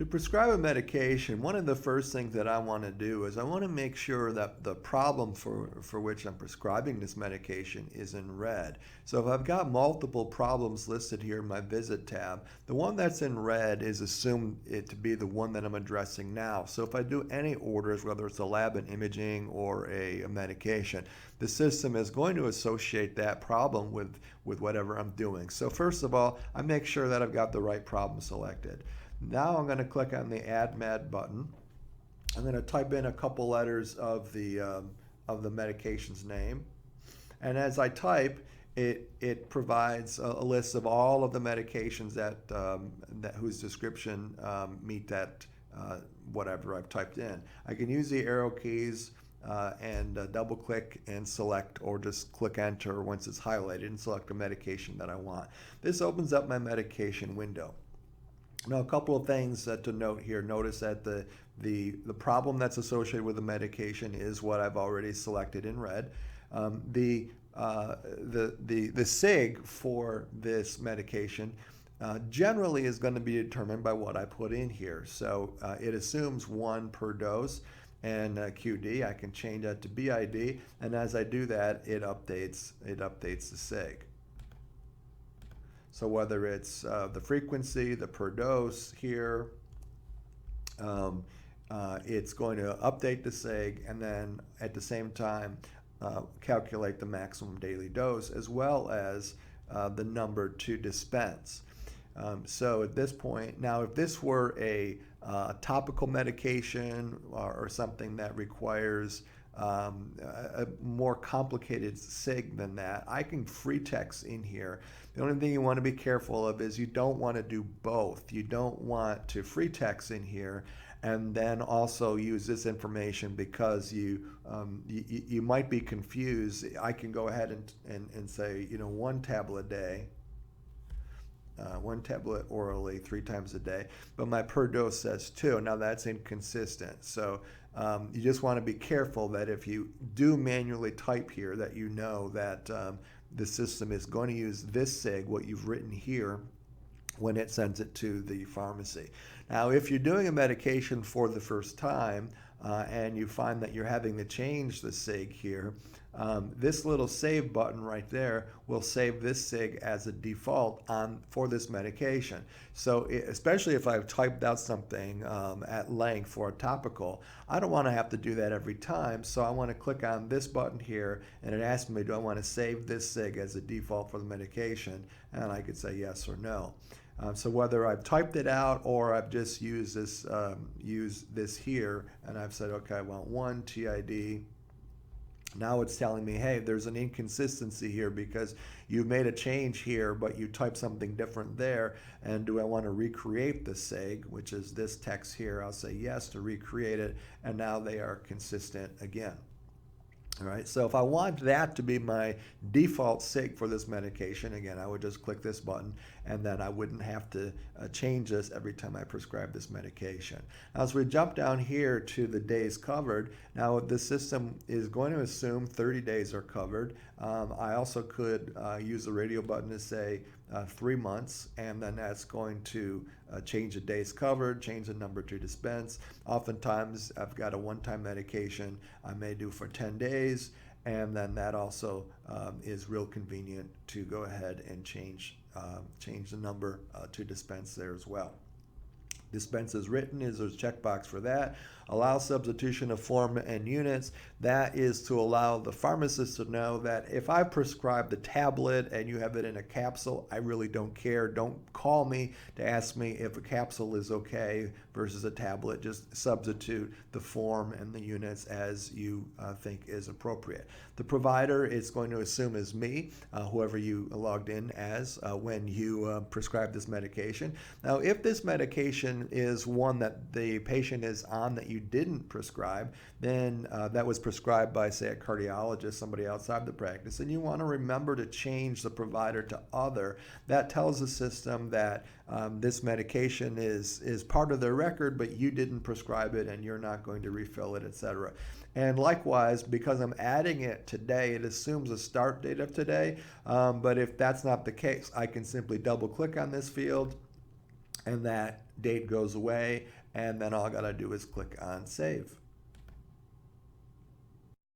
To prescribe a medication, one of the first things that I want to do is I want to make sure that the problem for which I'm prescribing this medication is in red. So if I've got multiple problems listed here in my visit tab, the one that's in red is assumed it to be the one that I'm addressing now. So if I do any orders, whether it's a lab and imaging or a medication, the system is going to associate that problem with whatever I'm doing. So first of all, I make sure that I've got the right problem selected. Now I'm going to click on the Add Med button. I'm going to type in a couple letters of the medication's name, and as I type, it provides a list of all of the medications that whose description meet that whatever I've typed in. I can use the arrow keys and double click and select, or just click enter once it's highlighted and select a medication that I want. This opens up my medication window. Now, a couple of things to note here. Notice that the problem that's associated with the medication is what I've already selected in red. The SIG for this medication generally is going to be determined by what I put in here. So it assumes 1 per dose, and QD. I can change that to BID, and as I do that, it updates the SIG. So whether it's the frequency, the per dose here, it's going to update the SIG, and then at the same time calculate the maximum daily dose, as well as the number to dispense. So at this point, now if this were a topical medication or something that requires a more complicated SIG than that, I can free text in here. The only thing you want to be careful of is you don't want to do both. You don't want to free text in here and then also use this information, because you might be confused. I can go ahead and say, 1 tablet a day, 1 tablet orally 3 times a day, but my per dose says 2. Now that's inconsistent. So you just want to be careful that if you do manually type here, that you know that the system is going to use this SIG, what you've written here, when it sends it to the pharmacy. Now, if you're doing a medication for the first time and you find that you're having to change the SIG here, this little save button right there will save this SIG as a default for this medication. So especially if I've typed out something at length for a topical, I don't want to have to do that every time. So I want to click on this button here, and it asks me, do I want to save this SIG as a default for the medication? And I could say yes or no. So whether I've typed it out or I've just used this here, and I've said, okay, I want 1 TID. Now it's telling me, hey, there's an inconsistency here because you made a change here, but you typed something different there. And do I want to recreate the SIG, which is this text here? I'll say yes to recreate it, and now they are consistent again. All right, so if I want that to be my default SIG for this medication, again, I would just click this button, and then I wouldn't have to change this every time I prescribe this medication. Now, as we jump down here to the days covered, now the system is going to assume 30 days are covered. I also could use the radio button to say 3 months, and then that's going to change the days covered, change the number to dispense. Oftentimes, I've got a one-time medication I may do for 10 days, and then that also is real convenient to go ahead and change the number to dispense there as well. Dispense as written is there's a checkbox for that. Allow substitution of form and units. That is to allow the pharmacist to know that if I prescribe the tablet and you have it in a capsule, I really don't care. Don't call me to ask me if a capsule is okay versus a tablet. Just substitute the form and the units as you think is appropriate. The provider is going to assume is me, whoever you logged in as when you prescribe this medication. Now, if this medication is one that the patient is on that you didn't prescribe, then that was prescribed by, say, a cardiologist, somebody outside the practice, and you want to remember to change the provider to other. That tells the system that this medication is part of their record, but you didn't prescribe it and you're not going to refill it, etc. And likewise, because I'm adding it today, it assumes a start date of today, but if that's not the case, I can simply double click on this field, and that date goes away, and then all I gotta do is click on save.